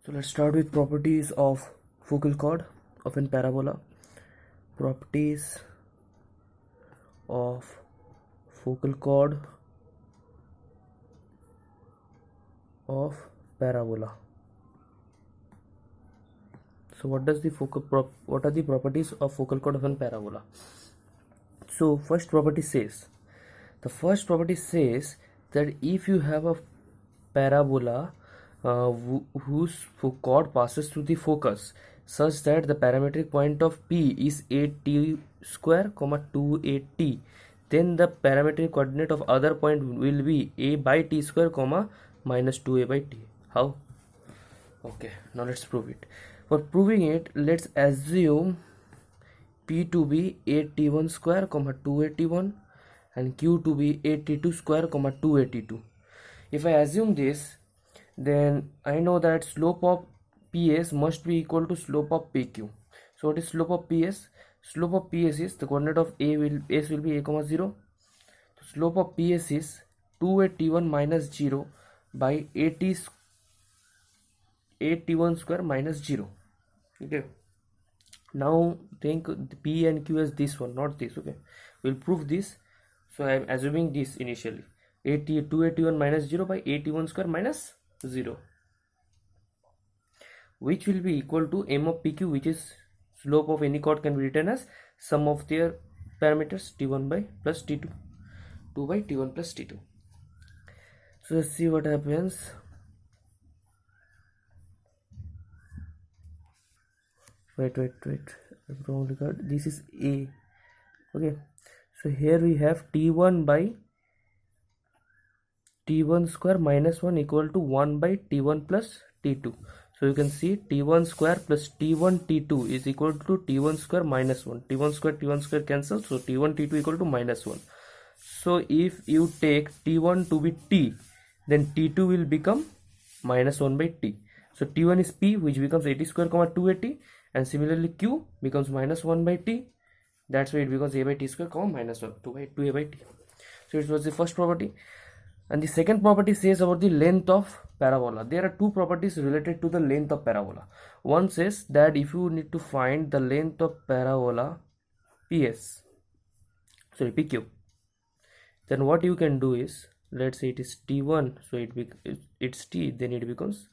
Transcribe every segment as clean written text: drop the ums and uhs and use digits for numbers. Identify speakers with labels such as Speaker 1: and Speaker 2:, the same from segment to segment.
Speaker 1: So let's start with properties of focal chord of an parabola. Properties of focal chord of parabola. So what are the properties of focal chord of an parabola? So the first property says that if you have a parabola whose chord passes through the focus such that the parametric point of P is 8t square, 2at, then the parametric coordinate of other point will be a by t square, minus 2a by t. How? Okay, now let's prove it. For proving it, let's assume P to be 8t1 square, 281, and Q to be 8t2 square, 282. If I assume this, then I know that slope of PS must be equal to slope of PQ. So what is slope of PS? Slope of PS is the coordinate of S will be a, 0. So slope of PS is 2at1 minus 0 by 8t1 square minus 0. Okay. Now think P and Q as this one, not this. Okay, we'll prove this. So I am assuming this initially. 281 minus 0 by 81 square minus 0, which will be equal to m of PQ, which is slope of any chord can be written as sum of their parameters t1 by plus t2, 2 by t1 plus t2. So let's see what happens. Wait, wrong record. This is A. Okay, so here we have t1 by t1 square minus 1 equal to 1 by t1 plus t2. So you can see t1 square plus t1 t2 is equal to t1 square minus 1. T1 square cancel, so t1 t2 equal to minus 1. So if you take t1 to be t, then t2 will become minus 1 by t. So t1 is p, which becomes 80 square, 280, and similarly q becomes minus 1 by t. That's why it becomes a by t square, minus 1, 2a by t. So it was the first property. And the second property says about the length of parabola. There are two properties related to the length of parabola. One says that if you need to find the length of parabola PQ, then what you can do is, let's say it is t1, so it's t, then it becomes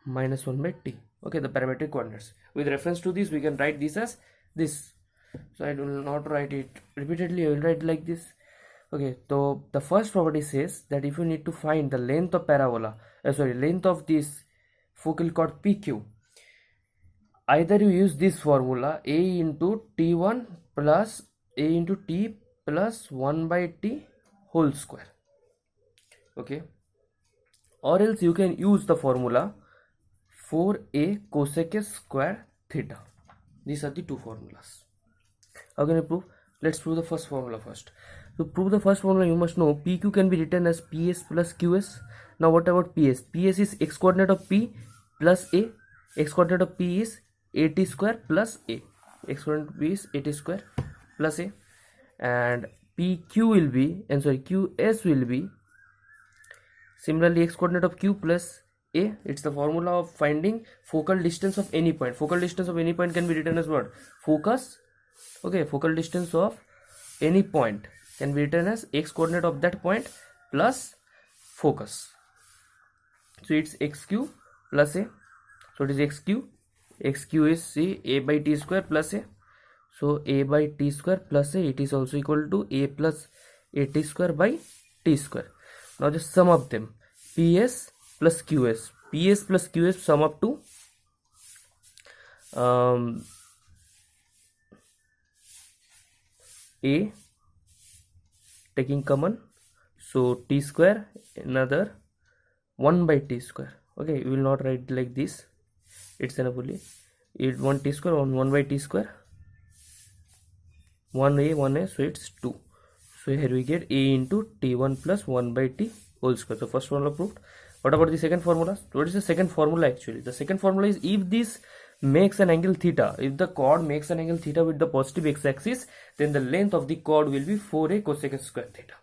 Speaker 1: minus 1 by t. Okay, the parametric coordinates. With reference to this, we can write this as this. So I will not write it repeatedly, I will write like this. Okay, so the first property says that if you need to find the length of parabola, length of this focal chord PQ, either you use this formula a into t1 plus a into t plus 1 by t whole square. Okay, or else you can use the formula 4a cosec square theta. These are the two formulas. How can I prove? Let's prove the first formula first. To prove the first formula, you must know PQ can be written as PS plus QS. Now what about PS? PS is x coordinate of P plus A. X coordinate of P is 80 square plus A. X coordinate of P is 80 square plus A. And PQ will be, QS will be similarly x coordinate of Q plus A. It's the formula of finding focal distance of any point. Focal distance of any point can be written as what? Focus. Okay, focal distance of any point can be written as x coordinate of that point plus focus. So it's xq plus a. So it is xq. Xq is see a by t square plus a. So a by t square plus a, it is also equal to a plus a t square by t square. Now just sum up them. PS plus QS. PS plus QS sum up to a taking common, so t square, another 1 by t square. Okay, we will not write like this, it's enough only. It 1 t square on 1 by t square, 1a, so it's 2. So here we get a into t1 plus 1 by t whole square. So first formula proved. What about the second formula? What is the second formula actually? The second formula is if this makes an angle theta, if the chord makes an angle theta with the positive x-axis, then the length of the chord will be 4a cosec square theta.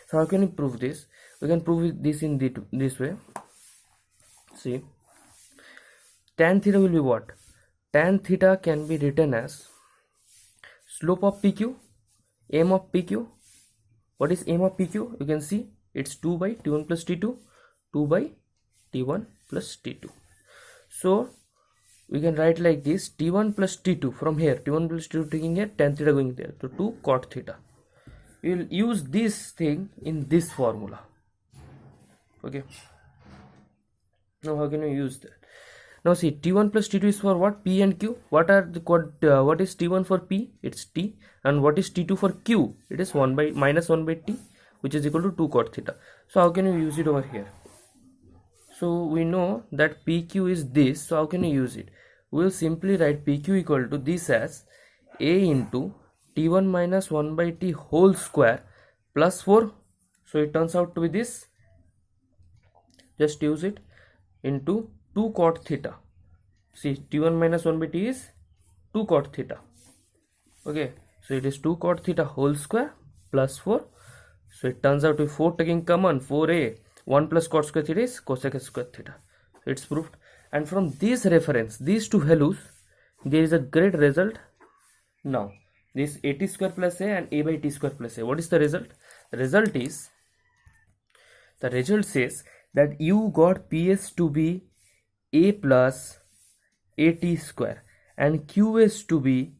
Speaker 1: So how can we prove this? We can prove this in this way. See, tan theta will be what? Tan theta can be written as slope of PQ, m of PQ. What is m of PQ? You can see it's 2 by T1 plus T2, 2 by T1 plus T2. So we can write like this: T1 plus T2 from here, T1 plus T2 taking here, tan theta going there, so 2 cot theta. We will use this thing in this formula. Okay. Now how can we use that? Now see, T1 plus T2 is for what? P and Q. What is T1 for P? It's T. And what is T2 for Q? It is 1 by minus 1 by T, which is equal to 2 cot theta. So how can we use it over here? So we know that PQ is this. So how can we use it? We will simply write PQ equal to this as A into T1 minus 1 by T whole square plus 4. So it turns out to be this. Just use it into 2 cot theta. See, T1 minus 1 by T is 2 cot theta. Okay, so it is 2 cot theta whole square plus 4. So it turns out to be 4 taking common, 4a, 1 plus cot square theta is cosec square theta. So it's proved. And from this reference, these two values, there is a great result. Now, this at square plus a and a by t square plus a. What is the result? The result says that you got PS to be a plus at square and qs to be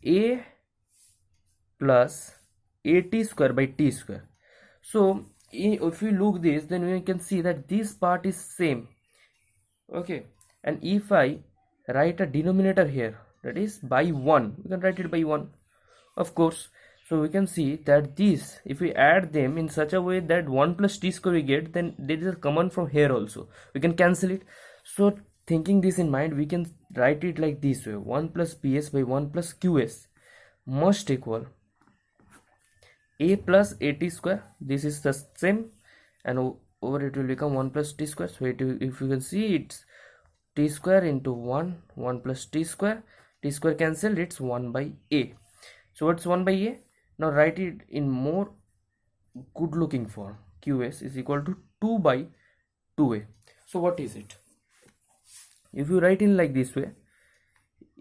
Speaker 1: a plus at square by t square. So if we look this, then we can see that this part is same. Okay, and if I write a denominator here, that is by 1, we can write it by 1, of course. So we can see that this, if we add them in such a way that 1 plus t square we get, then there is a common from here also. We can cancel it. So thinking this in mind, we can write it like this way: 1 plus ps by 1 plus qs must equal a plus at square. This is the same, and over it will become 1 plus t square. So if you can see, it's t square into 1 plus t square cancelled, it's 1 by a. So what's 1 by a? Now write it in more good looking form. Qs is equal to 2 by 2a. So what is it? If you write in like this way,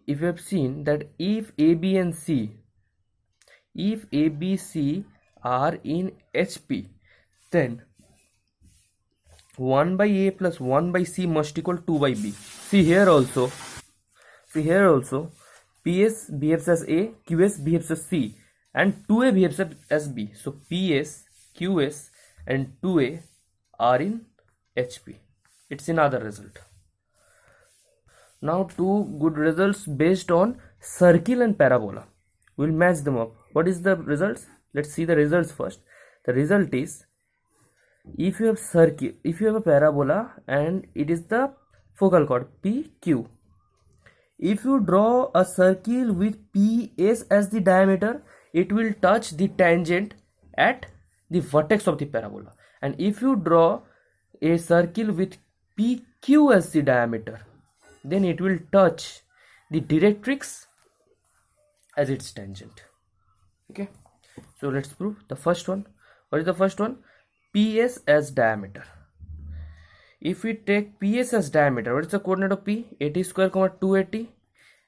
Speaker 1: if you have seen that if a, b and c, if a, b, c are in HP, then 1 by a plus 1 by c must equal 2 by b. See here also, PS behaves as a, QS behaves as c, and 2a behaves as b. So PS, QS and 2a are in HP. It's another result. Now two good results based on circle and parabola. We'll match them up. What is the results? Let's see the results first. The result is, if you have circle, if you have a parabola and it is the focal chord PQ, if you draw a circle with PS as the diameter, it will touch the tangent at the vertex of the parabola. And if you draw a circle with PQ as the diameter, then it will touch the directrix as its tangent. Okay, so let's prove the first one. What is the first one? PS as diameter. If we take PS as diameter, what is the coordinate of P? At square comma 2at,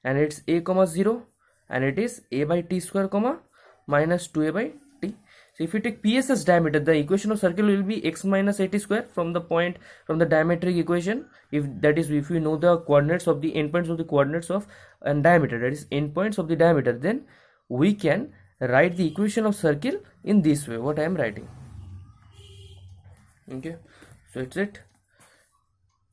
Speaker 1: and it's a comma 0, and it is a by t square comma minus 2a by t. So if we take PS as diameter, the equation of circle will be x minus at square from the diametric equation. If we know the coordinates of the endpoints of the coordinates of and diameter, that is endpoints of the diameter, then we can write the equation of circle in this way, what I am writing. Okay, so it's it.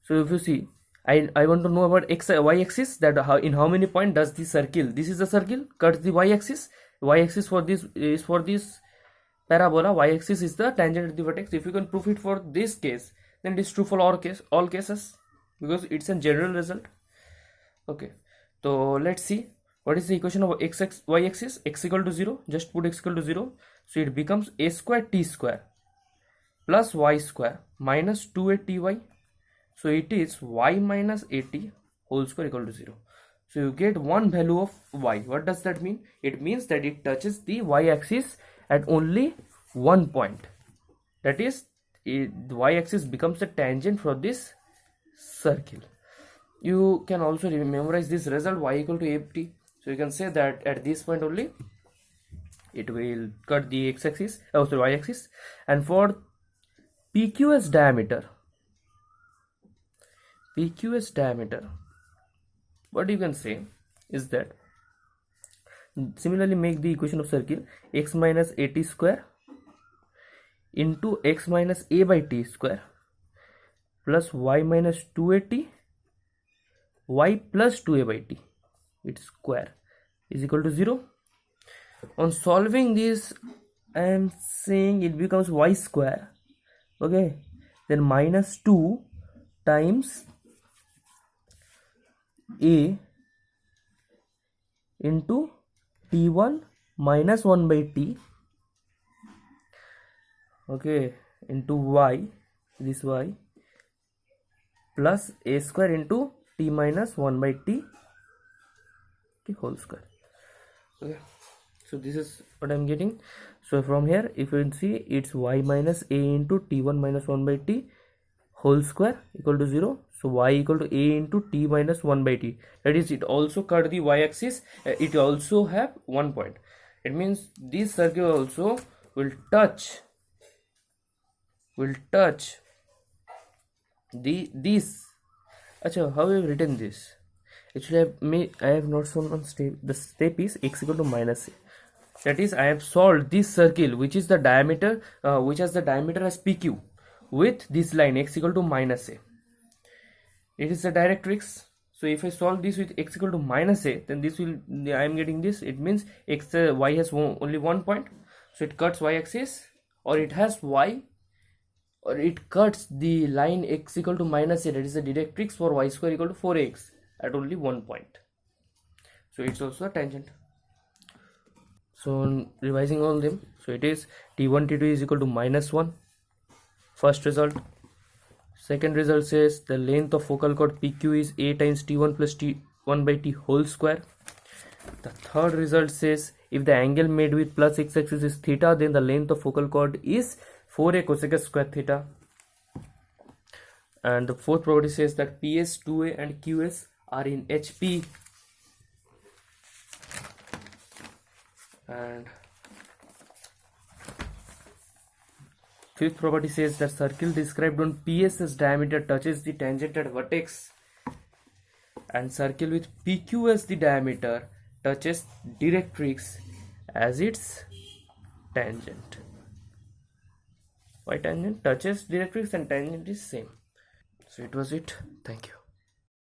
Speaker 1: So if you see, I want to know about y axis, that in how many points does the circle, this is the circle, cuts the y axis for this is for this parabola, y axis is the tangent at the vertex. If you can prove it for this case, then it is true for all cases, because it's a general result. Okay, so let's see what is the equation of y axis. X equal to 0, just put x equal to 0, so it becomes a square t square plus y square minus 2aty. So it is y minus at whole square equal to 0. So you get one value of y. What does that mean? It means that it touches the y axis at only one point. That is, the y axis becomes a tangent for this circle. You can also memorize this result, y equal to ft. So you can say that at this point only it will cut the x-axis, y-axis, and for PQS diameter, what you can say is that similarly make the equation of circle x minus at square into x minus a by t square plus y minus 2at y plus 2a by t, its square, is equal to 0. On solving this, I am saying it becomes y square. Okay, then minus 2 times a into t1 minus 1 by t, okay, into y, this y, plus a square into t minus 1 by t whole square. Okay, so this is what I'm getting. So from here, if you see, it's y minus a into t1 minus 1 by t whole square equal to 0. So y equal to a into t minus 1 by t. That is, it also cut the y-axis. It also have 1 point. It means this circle also will touch this. Achha, how have written this? Actually, I have not shown on step. The step is x equal to minus a. That is, I have solved this circle, which is the diameter, which has the diameter as PQ, with this line x equal to minus a. It is the directrix. So if I solve this with x equal to minus a, then this will, I am getting this. It means y has only 1 point, so it cuts y-axis, or it has y, or it cuts the line x equal to minus a. That is the directrix for y square equal to 4x at only 1 point. So it's also a tangent. So revising all them, so it is t1 t2 is equal to minus 1, first result. Second result says the length of focal chord PQ is a times t1 plus t1 by t whole square. The third result says if the angle made with plus x-axis is theta, then the length of focal chord is 4a cosecant square theta. And the fourth property says that PS, 2a and QS are in HP. And fifth property says that circle described on PS's diameter touches the tangent at vertex, and circle with PQ as the diameter touches directrix as its tangent. Why tangent? Touches directrix and tangent is same. So it was it. Thank you.